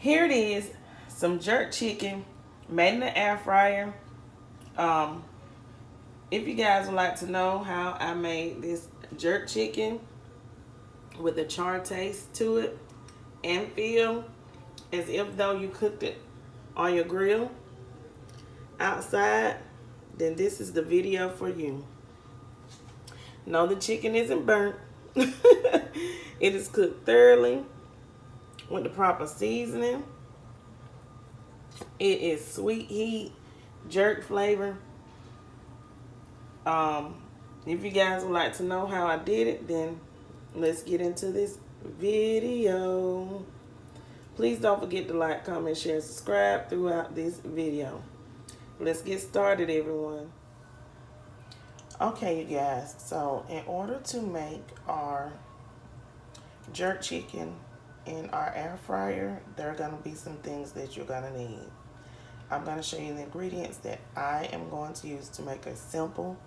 Here it is, some jerk chicken made in the air fryer. Um, if you guys would like to know how I made this jerk chicken with a char taste to it and feel as if though you cooked it on your grill outside, then this is the video for you. No, the chicken isn't burnt. It is cooked thoroughly with the proper seasoning. It is sweet heat, jerk flavor. If you guys would like to know how I did it, then let's get into this video. Please don't forget to like, comment, share, subscribe throughout this video. Let's get started, everyone. Okay, you guys, so in order to make our jerk chicken in our air fryer, there are going to be some things that you're going to need. I'm going to show you the ingredients that I am going to use to make a simple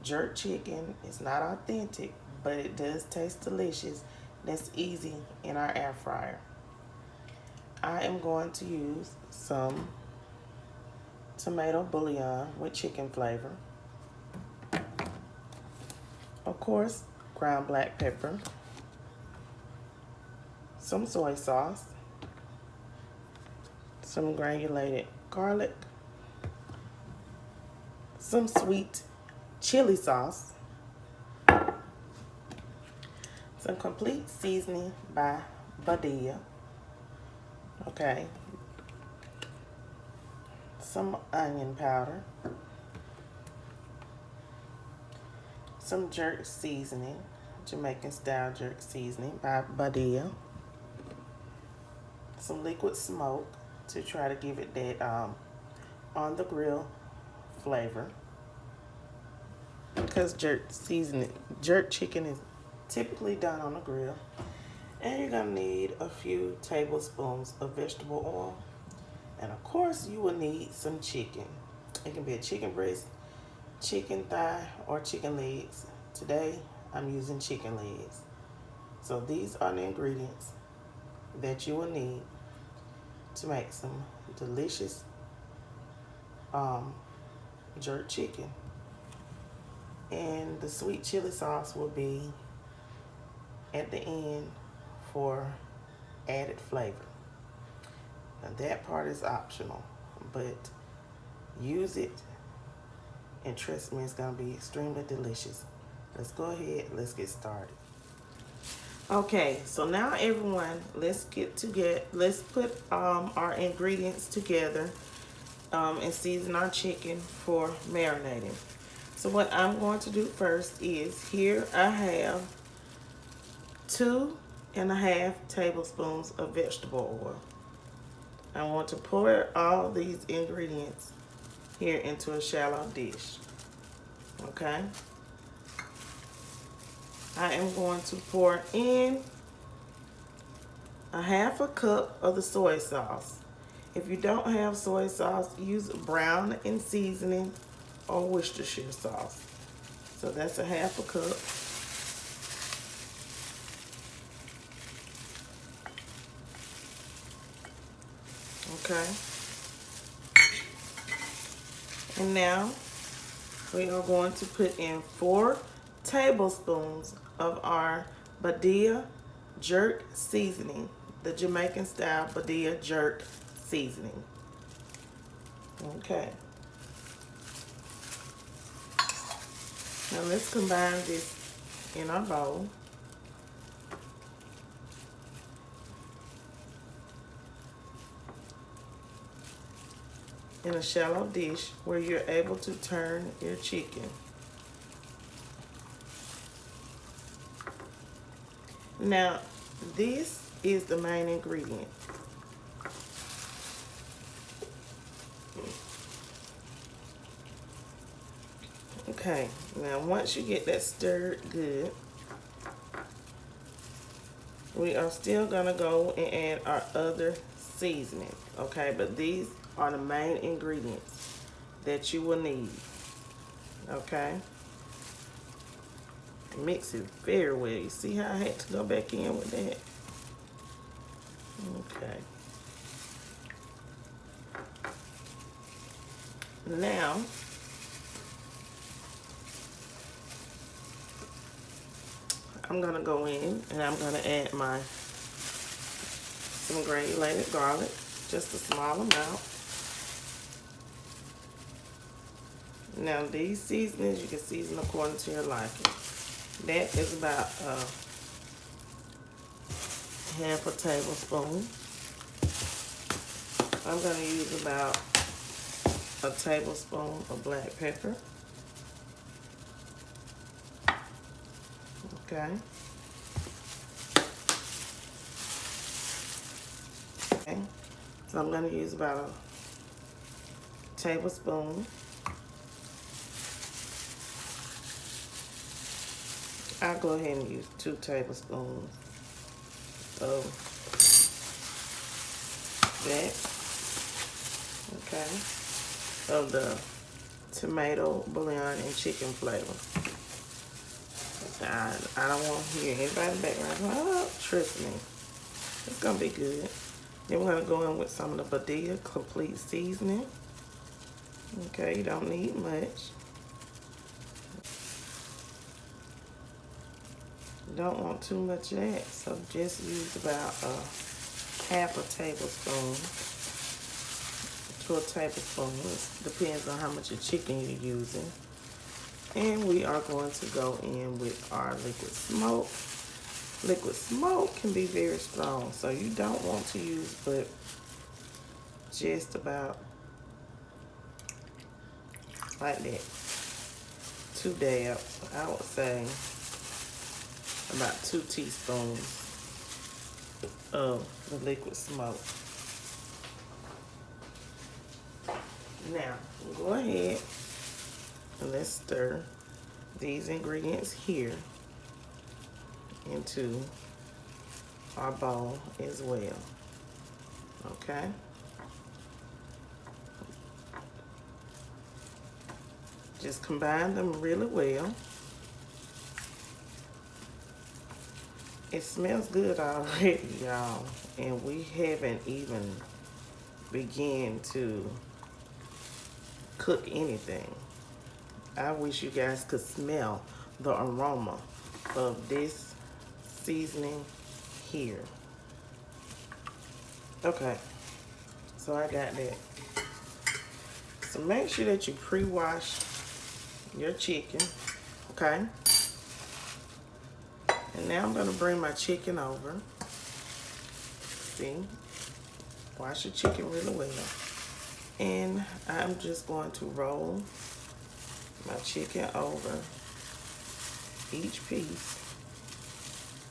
jerk chicken. It's not authentic, but it does taste delicious. That's easy in our air fryer. I am going to use some tomato bouillon with chicken flavor. Of course, ground black pepper, some soy sauce, some granulated garlic, some sweet chili sauce, some complete seasoning by Badia, okay, some onion powder, some jerk seasoning, Jamaican style jerk seasoning by Badia, some liquid smoke to try to give it that on the grill flavor, because jerk chicken is typically done on the grill. And you're gonna need a few tablespoons of vegetable oil, and of course you will need some chicken. It can be a chicken breast, chicken thigh, or chicken legs. Today I'm using chicken legs. So these are the ingredients that you will need to make some delicious jerk chicken. And the sweet chili sauce will be at the end for added flavor. Now that part is optional, but use it and trust me, it's gonna be extremely delicious. Let's go ahead, let's get started. Okay, so now everyone, let's put our ingredients together and season our chicken for marinating. So what I'm going to do first is, here I have 2.5 tablespoons of vegetable oil. I want to pour all these ingredients here into a shallow dish. Okay. I am going to pour in 1/2 cup of the soy sauce. If you don't have soy sauce, use brown in seasoning or Worcestershire sauce. So that's 1/2 cup. Okay. And now we are going to put in 4 tablespoons of our Badia jerk seasoning, the Jamaican style Badia jerk seasoning. Okay. Now let's combine this in our bowl. In a shallow dish where you're able to turn your chicken. Now, this is the main ingredient. Okay, now once you get that stirred good, we are still gonna go and add our other seasonings, okay? But these are the main ingredients that you will need, okay? Mix it very well. You see how I had to go back in with that? Okay. Now, I'm gonna go in and I'm gonna add some granulated garlic, just a small amount. Now these seasonings you can season according to your liking. That is about half a tablespoon. I'm going to use about a tablespoon of black pepper. Okay. Okay. So I'm going to use about a tablespoon. I'll go ahead and use 2 tablespoons of that. Okay. Of the tomato, bouillon, and chicken flavor. I don't want to hear anybody in the background. Oh, trust me. It's going to be good. Then we're going to go in with some of the Badia complete seasoning. Okay, you don't need much. Don't want too much of that, so just use about half a tablespoon to a tablespoon. It depends on how much of chicken you're using. And we are going to go in with our liquid smoke. Liquid smoke can be very strong, so you don't want to use but just about like that. 2 dabs, I would say about 2 teaspoons of the liquid smoke. Now, go ahead and let's stir these ingredients here into our bowl as well. Okay? Just combine them really well. It smells good already, y'all, and we haven't even begun to cook anything. I wish you guys could smell the aroma of this seasoning here. Okay, so I got that. So make sure that you pre-wash your chicken, okay? And now I'm going to bring my chicken over. See? Wash your chicken really well. And I'm just going to roll my chicken over each piece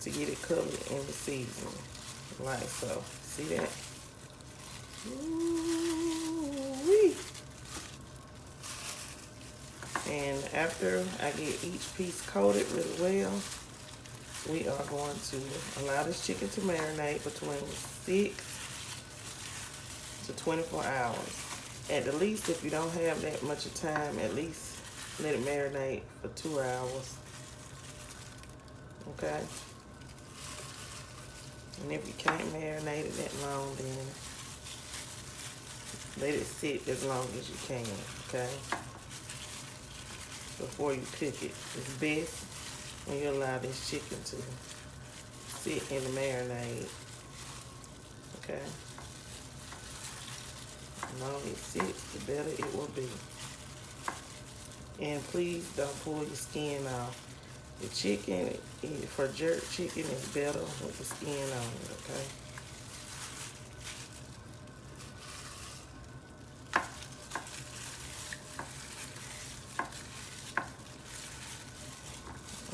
to get it covered in the seasoning. Like so. See that? Ooh-wee. And after I get each piece coated really well, we are going to allow this chicken to marinate between 6 to 24 hours. At the least, if you don't have that much of time, at least let it marinate for 2 hours. Okay? And if you can't marinate it that long, then let it sit as long as you can, okay? Before you cook it. It's best when you allow this chicken to sit in the marinade. Okay? The longer it sits, the better it will be. And please don't pull your skin off. The chicken, for jerk chicken, is better with the skin on it, okay?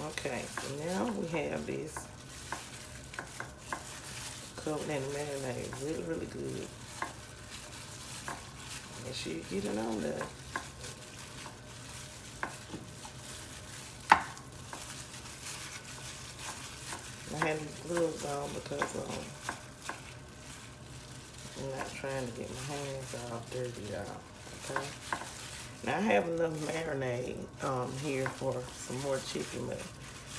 Okay, so now we have this covered in the marinade really, really good. Make sure you get it on there. I have these gloves on because I'm not trying to get my hands all dirty, y'all, okay? Now I have enough marinade here for some more chicken, but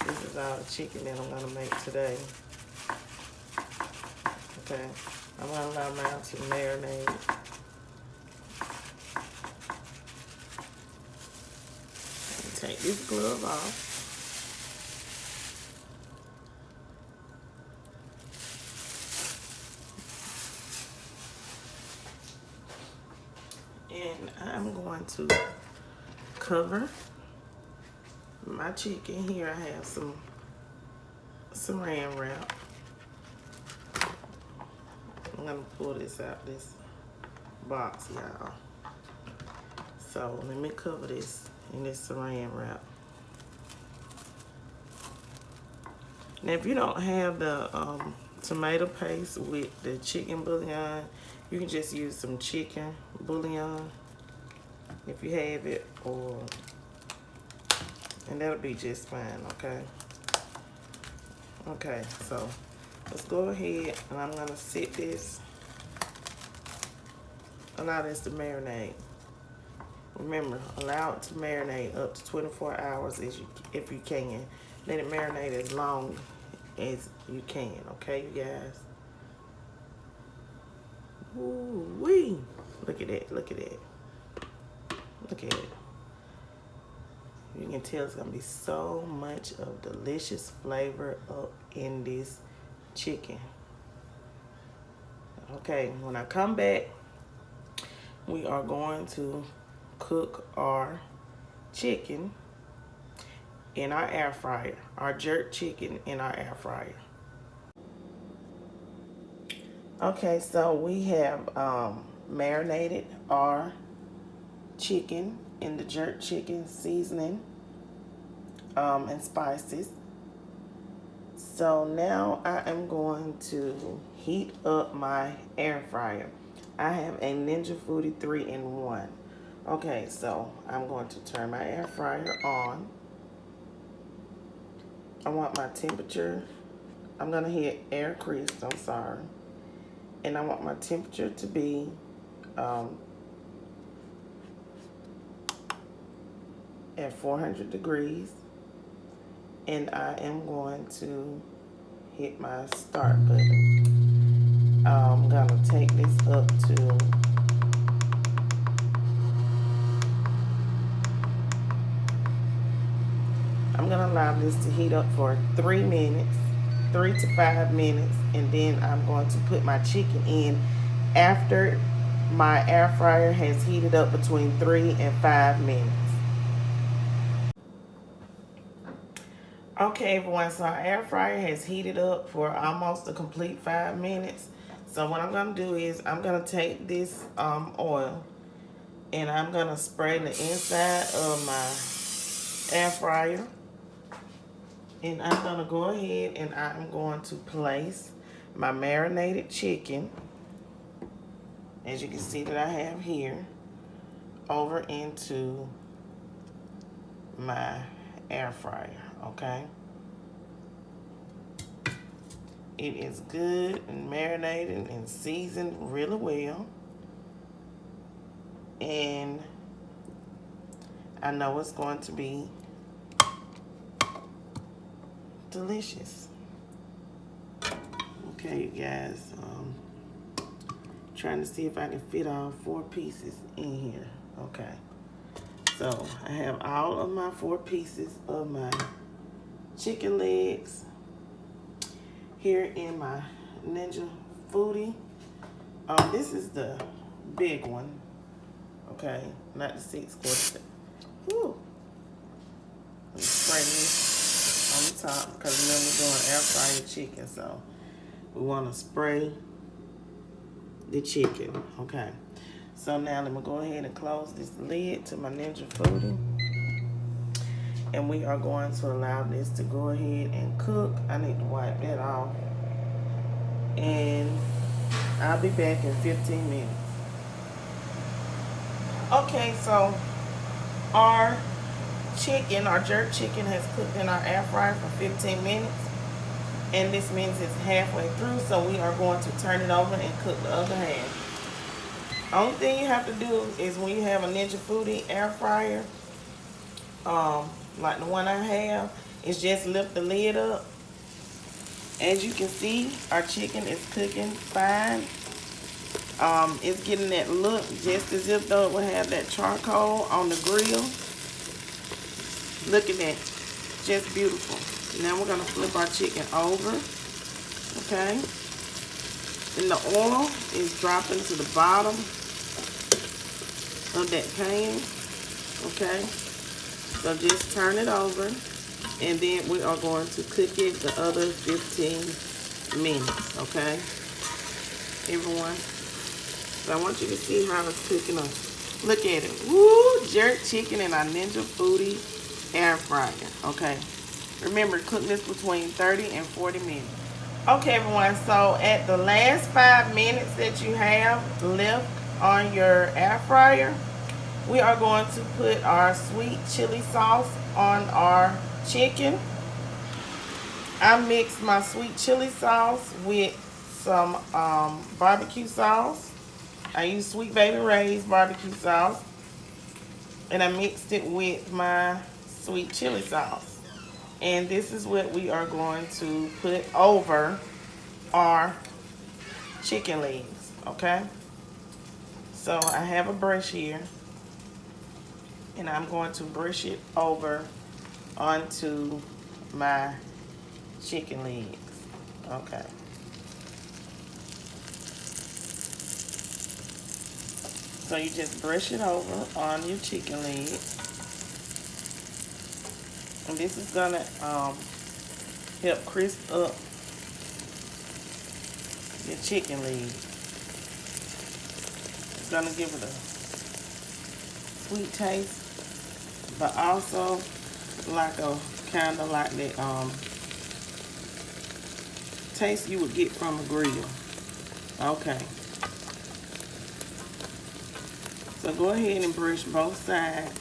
this is all the chicken that I'm gonna make today. Okay, I'm gonna allow mine to marinate take this glove off. And I'm going to cover my chicken. Here I have some saran wrap. I'm gonna pull this out this box, y'all. So let me cover this in this saran wrap. Now if you don't have the tomato paste with the chicken bouillon, you can just use some chicken bouillon if you have it, and that'll be just fine, okay? Okay, so let's go ahead and I'm gonna set this, allow this to marinate. Remember, allow it to marinate up to 24 hours if you can. Let it marinate as long as you can, okay, you guys? Ooh-wee. Look at that, look at that. Look at it. You can tell it's gonna be so much of delicious flavor up in this chicken. Okay, when I come back, we are going to cook our chicken in our air fryer, our jerk chicken in our air fryer. Okay, so we have marinated our chicken in the jerk chicken seasoning and spices. So now I am going to heat up my air fryer. I have a Ninja Foodi 3-in-1. Okay, so I'm going to turn my air fryer on. I want my temperature, I'm gonna hit air crisp, I'm sorry. And I want my temperature to be at 400 degrees. And I am going to hit my start button. I'm gonna take this up to I'm gonna allow this to heat up for 3 minutes, 3 to 5 minutes, and then I'm going to put my chicken in after my air fryer has heated up between 3 and 5 minutes. Okay, everyone, so our air fryer has heated up for almost a complete 5 minutes. So what I'm gonna do is I'm gonna take this oil and I'm gonna spray the inside of my air fryer. And I'm gonna go ahead and I'm going to place my marinated chicken, as you can see that I have here, over into my air fryer, okay? It is good and marinated and seasoned really well. And I know it's going to be delicious. Okay, you guys, trying to see if I can fit all 4 pieces in here. Okay, so I have all of my 4 pieces of my chicken legs here in my Ninja Foodi. This is the big one, okay, not the 6-quart. Woo! Let me spray this on the top, because remember we're doing air fryer chicken, so we want to spray the chicken. Okay, so now let me go ahead and close this lid to my Ninja Foodi, and we are going to allow this to go ahead and cook. I need to wipe that off, and I'll be back in 15 minutes. Okay, so our chicken, our jerk chicken, has cooked in our air fryer for 15 minutes, and this means it's halfway through, so we are going to turn it over and cook the other half. Only thing you have to do is when you have a Ninja Foodi air fryer, like the one I have, is just lift the lid up. As you can see, our chicken is cooking fine. It's getting that look just as if though it would have that charcoal on the grill. Look at that. Just beautiful. Now we're gonna flip our chicken over. Okay. And the oil is dropping to the bottom of that pan. Okay. So just turn it over. And then we are going to cook it the other 15 minutes. Okay. Everyone. So I want you to see how it's cooking up. Look at it. Woo! Jerk chicken in our Ninja Foodi Air Fryer. Okay. Remember, cook this between 30 and 40 minutes. Okay, everyone. So at the last 5 minutes that you have left on your air fryer, we are going to put our sweet chili sauce on our chicken. I mixed my sweet chili sauce with some barbecue sauce. I used Sweet Baby Ray's barbecue sauce, and I mixed it with my sweet chili sauce. And this is what we are going to put over our chicken legs, okay? So I have a brush here, and I'm going to brush it over onto my chicken legs, okay? So you just brush it over on your chicken legs. And this is gonna help crisp up your chicken legs. It's gonna give it a sweet taste, but also like a kind of like the taste you would get from a grill. Okay. So go ahead and brush both sides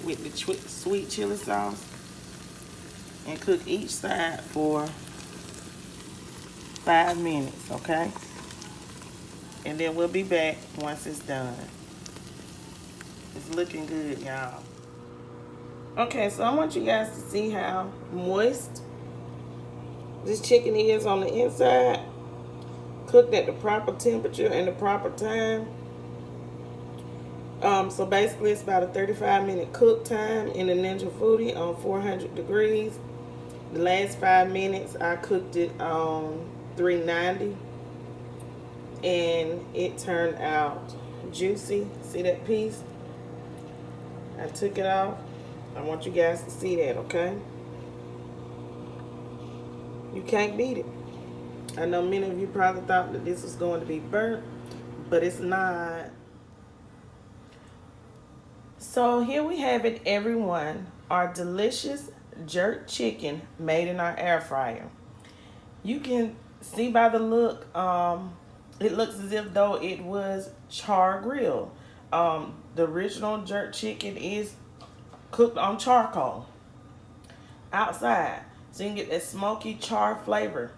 with the sweet chili sauce and cook each side for 5 minutes, okay? And then we'll be back once it's done. It's looking good, y'all. Okay, so I want you guys to see how moist this chicken is on the inside. Cooked at the proper temperature and the proper time. So basically it's about a 35-minute cook time in the Ninja Foodi on 400 degrees. The last 5 minutes I cooked it on 390, and it turned out juicy. See that piece? I took it off. I want you guys to see that, okay? You can't beat it. I know many of you probably thought that this was going to be burnt, but it's not. So here we have it, everyone. Our delicious jerk chicken made in our air fryer. You can see by the look, it looks as if though it was char grilled. The original jerk chicken is cooked on charcoal outside, so you can get that smoky char flavor,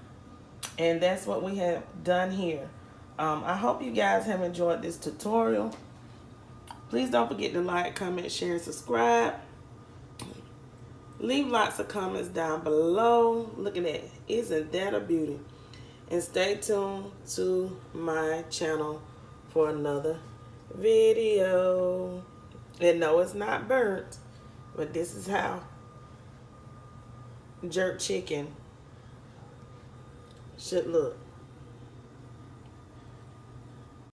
and that's what we have done here. I hope you guys have enjoyed this tutorial. Please don't forget to like, comment, share, and subscribe. Leave lots of comments down below. Look at that. Isn't that a beauty? And stay tuned to my channel for another video. And no, it's not burnt, but this is how jerk chicken should look.